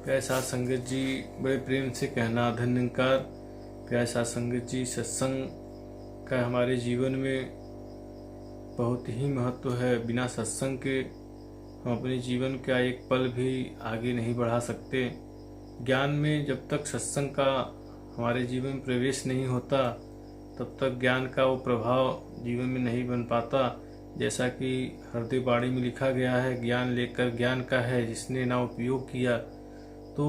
प्यारे साथ संगत जी, बड़े प्रेम से कहना धन्यकार। प्यारे साथ संगत जी, सत्संग का हमारे जीवन में बहुत ही महत्व है। बिना सत्संग के हम अपने जीवन का एक पल भी आगे नहीं बढ़ा सकते। ज्ञान में जब तक सत्संग का हमारे जीवन में प्रवेश नहीं होता तब तक ज्ञान का वो प्रभाव जीवन में नहीं बन पाता। जैसा कि हृदय वाणी में लिखा गया है, ज्ञान लेकर ज्ञान का है जिसने ना उपयोग किया। तो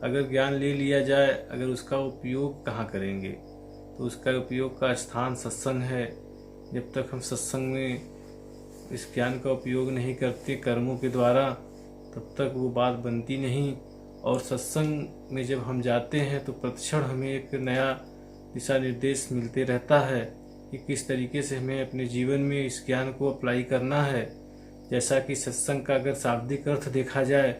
अगर ज्ञान ले लिया जाए, अगर उसका उपयोग कहाँ करेंगे? तो उसका उपयोग का स्थान सत्संग है। जब तक हम सत्संग में इस ज्ञान का उपयोग नहीं करते कर्मों के द्वारा, तब तक वो बात बनती नहीं। और सत्संग में जब हम जाते हैं तो प्रतिक्षण हमें एक नया दिशा निर्देश मिलते रहता है कि किस तरीके से हमें अपने जीवन में इस ज्ञान को अप्लाई करना है। जैसा कि सत्संग का अगर शाब्दिक अर्थ देखा जाए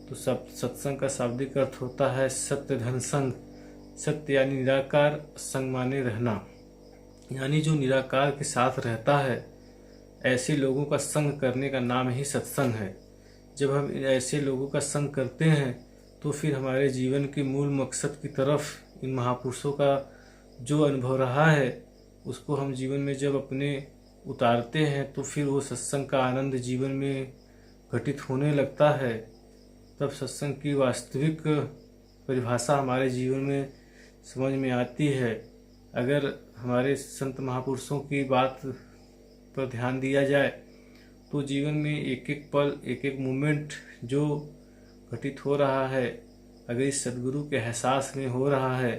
तो सत्संग का शाब्दिक अर्थ होता है सत्य धन संग। सत्य यानी निराकार, संग माने रहना, यानी जो निराकार के साथ रहता है, ऐसे लोगों का संग करने का नाम ही सत्संग है। जब हम ऐसे लोगों का संग करते हैं तो फिर हमारे जीवन के मूल मकसद की तरफ इन महापुरुषों का जो अनुभव रहा है उसको हम जीवन में जब अपने उतारते हैं तो फिर वो सत्संग का आनंद जीवन में घटित होने लगता है। तब सत्संग की वास्तविक परिभाषा हमारे जीवन में समझ में आती है। अगर हमारे संत महापुरुषों की बात पर ध्यान दिया जाए तो जीवन में एक एक पल, एक एक मोमेंट जो घटित हो रहा है, अगर इस सद्गुरु के एहसास में हो रहा है,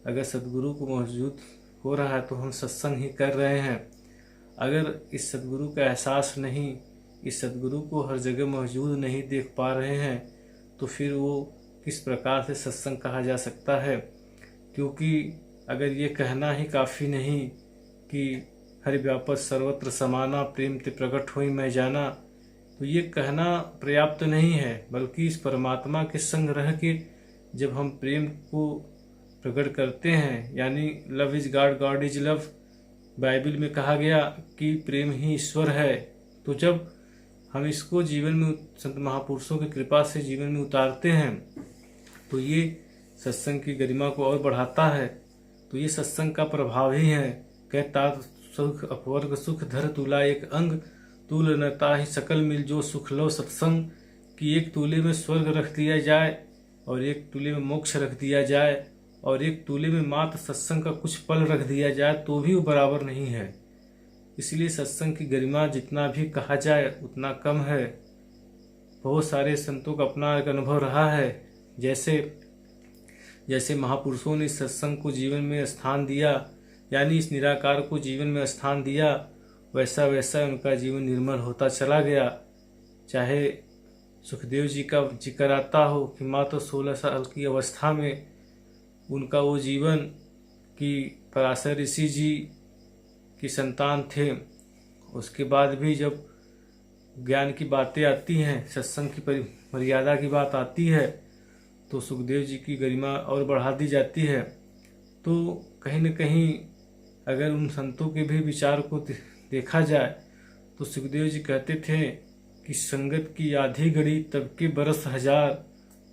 अगर सद्गुरु को मौजूद हो रहा है तो हम सत्संग ही कर रहे हैं। अगर इस सद्गुरु का एहसास नहीं, इस सद्गुरु को हर जगह मौजूद नहीं देख पा रहे हैं तो फिर वो किस प्रकार से सत्संग कहा जा सकता है? क्योंकि अगर ये कहना ही काफ़ी नहीं कि हरि व्यापक सर्वत्र समाना, प्रेम ते प्रकट होई मैं जाना, तो ये कहना पर्याप्त नहीं है, बल्कि इस परमात्मा के संग रह के जब हम प्रेम को प्रकट करते हैं, यानी love is God, God is love, Bible में कहा गया कि प्रेम ही ईश्वर है। तो जब हम इसको जीवन में संत महापुरुषों की कृपा से जीवन में उतारते हैं तो ये सत्संग की गरिमा को और बढ़ाता है। तो ये सत्संग का प्रभाव ही है। कहता सुख अपवर्ग सुख धर तुला एक अंग, तुल नता ही सकल मिल जो सुख लो सत्संग। कि एक तूले में स्वर्ग रख दिया जाए और एक तूले में मोक्ष रख दिया जाए और एक तूले में मात्र सत्संग का कुछ पल रख दिया जाए तो भी वो बराबर नहीं है। इसलिए सत्संग की गरिमा जितना भी कहा जाए उतना कम है। बहुत सारे संतों का अपना एक अनुभव रहा है। जैसे महापुरुषों ने सत्संग को जीवन में स्थान दिया, यानी इस निराकार को जीवन में स्थान दिया, वैसा वैसा उनका जीवन निर्मल होता चला गया। चाहे सुखदेव जी का जिक्र आता हो कि मात्र 16 साल की अवस्था में उनका वो जीवन कि पराशर ऋषि जी की संतान थे। उसके बाद भी जब ज्ञान की बातें आती हैं, सत्संग की मर्यादा की बात आती है तो सुखदेव जी की गरिमा और बढ़ा दी जाती है। तो कहीं न कहीं अगर उन संतों के भी विचार को देखा जाए तो सुखदेव जी कहते थे कि संगत की आधी घड़ी तब के बरस हजार,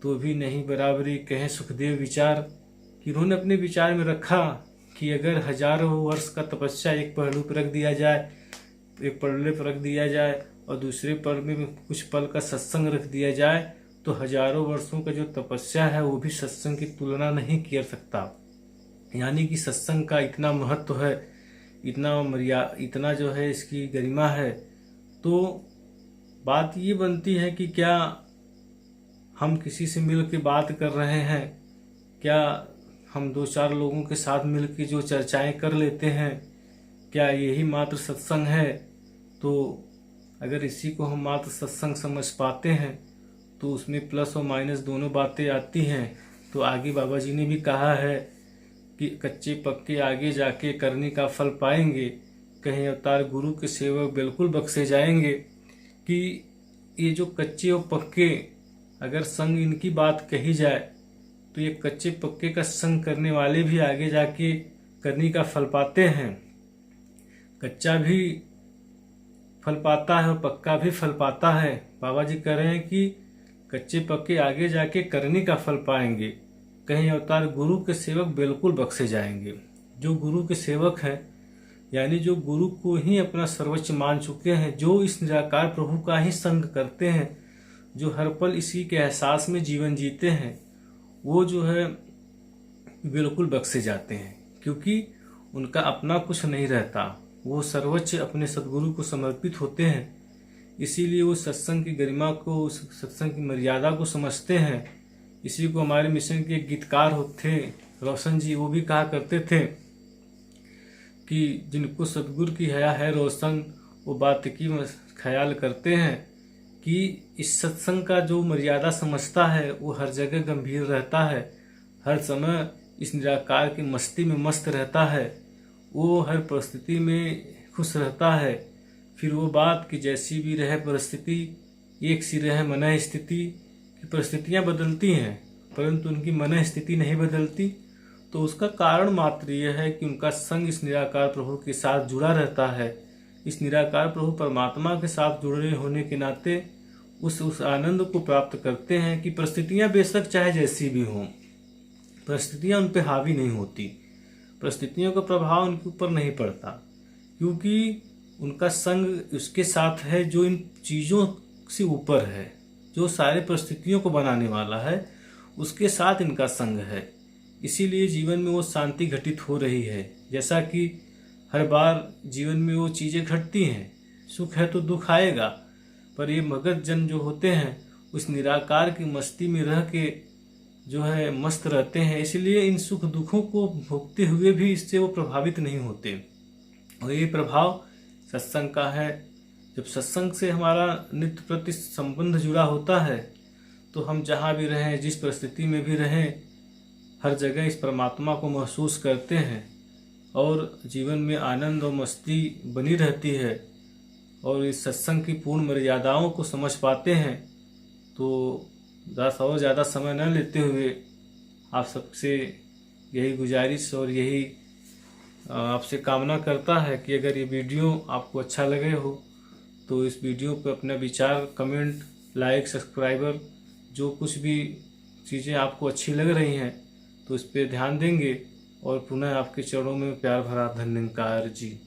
तो भी नहीं बराबरी कहे सुखदेव विचार। कि उन्होंने अपने विचार में रखा कि अगर हजारों वर्ष का तपस्या एक पहलू पर रख दिया जाए, एक पल्ले पर रख दिया जाए और दूसरे पल में कुछ पल का सत्संग रख दिया जाए तो हजारों वर्षों का जो तपस्या है वो भी सत्संग की तुलना नहीं कर सकता। यानी कि सत्संग का इतना महत्व है, इतना जो है इसकी गरिमा है। तो बात ये बनती है कि क्या हम किसी से मिल के बात कर रहे हैं, क्या हम 2-4 लोगों के साथ मिल के जो चर्चाएं कर लेते हैं, क्या यही मात्र सत्संग है? तो अगर इसी को हम मात्र सत्संग समझ पाते हैं तो उसमें प्लस और माइनस दोनों बातें आती हैं। तो आगे बाबा जी ने भी कहा है कि कच्चे पक्के आगे जाके करने का फल पाएंगे, कहीं अवतार गुरु के सेवक बिल्कुल बख्शे जाएंगे। कि ये जो कच्चे और पक्के, अगर संग इनकी बात कही जाए तो ये कच्चे पक्के का संग करने वाले भी आगे जाके करने का फल पाते हैं। कच्चा भी फल पाता है और पक्का भी फल पाता है। बाबा जी कह रहे हैं कि कच्चे पक्के आगे जाके करनी का फल पाएंगे। कहीं अवतार गुरु के सेवक बिल्कुल बख्शे जाएंगे। जो गुरु के सेवक हैं, यानी जो गुरु को ही अपना सर्वोच्च मान चुके हैं, जो इस निराकार प्रभु का ही संग करते हैं, जो हर पल इसी के एहसास में जीवन जीते हैं, वो जो है बिल्कुल बख्शे जाते हैं, क्योंकि उनका अपना कुछ नहीं रहता। वो सर्वोच्च अपने सदगुरु को समर्पित होते हैं। इसीलिए वो सत्संग की गरिमा को, सत्संग की मर्यादा को समझते हैं। इसी को हमारे मिशन के एक गीतकार थे रोशन जी, वो भी कहा करते थे कि जिनको सतगुरु की हया है रोशन, वो बात की ख्याल करते हैं कि इस सत्संग का जो मर्यादा समझता है वो हर जगह गंभीर रहता है, हर समय इस निराकार की मस्ती में मस्त रहता है, वो हर परिस्थिति में खुश रहता है। फिर वो बात कि जैसी भी रहे परिस्थिति, एक सी रहे मन स्थिति, कि परिस्थितियाँ बदलती हैं परंतु उनकी मन स्थिति नहीं बदलती। तो उसका कारण मात्र यह है कि उनका संग इस निराकार प्रभु के साथ जुड़ा रहता है। इस निराकार प्रभु परमात्मा के साथ जुड़े होने के नाते उस आनंद को प्राप्त करते हैं कि परिस्थितियाँ बेशक चाहे जैसी भी हों, परिस्थितियाँ उन पर हावी नहीं होती, परिस्थितियों का प्रभाव उनके ऊपर नहीं पड़ता, क्योंकि उनका संग उसके साथ है जो इन चीज़ों से ऊपर है, जो सारे परिस्थितियों को बनाने वाला है, उसके साथ इनका संग है। इसीलिए जीवन में वो शांति घटित हो रही है। जैसा कि हर बार जीवन में वो चीज़ें घटती हैं, सुख है तो दुख आएगा, पर ये मगध जन जो होते हैं उस निराकार की मस्ती में रह के जो है मस्त रहते हैं। इसलिए इन सुख दुखों को भोगते हुए भी इससे वो प्रभावित नहीं होते। और ये प्रभाव सत्संग का है। जब सत्संग से हमारा नित्य प्रति संबंध जुड़ा होता है तो हम जहाँ भी रहें, जिस परिस्थिति में भी रहें, हर जगह इस परमात्मा को महसूस करते हैं और जीवन में आनंद और मस्ती बनी रहती है और इस सत्संग की पूर्ण मर्यादाओं को समझ पाते हैं। तो और ज़्यादा समय न लेते हुए आप सबसे यही गुजारिश और यही आपसे कामना करता है कि अगर ये वीडियो आपको अच्छा लगे हो तो इस वीडियो पर अपना विचार, कमेंट, लाइक, सब्सक्राइबर, जो कुछ भी चीज़ें आपको अच्छी लग रही हैं तो इस पर ध्यान देंगे। और पुनः आपके चरणों में प्यार भरा धन्यवाद जी।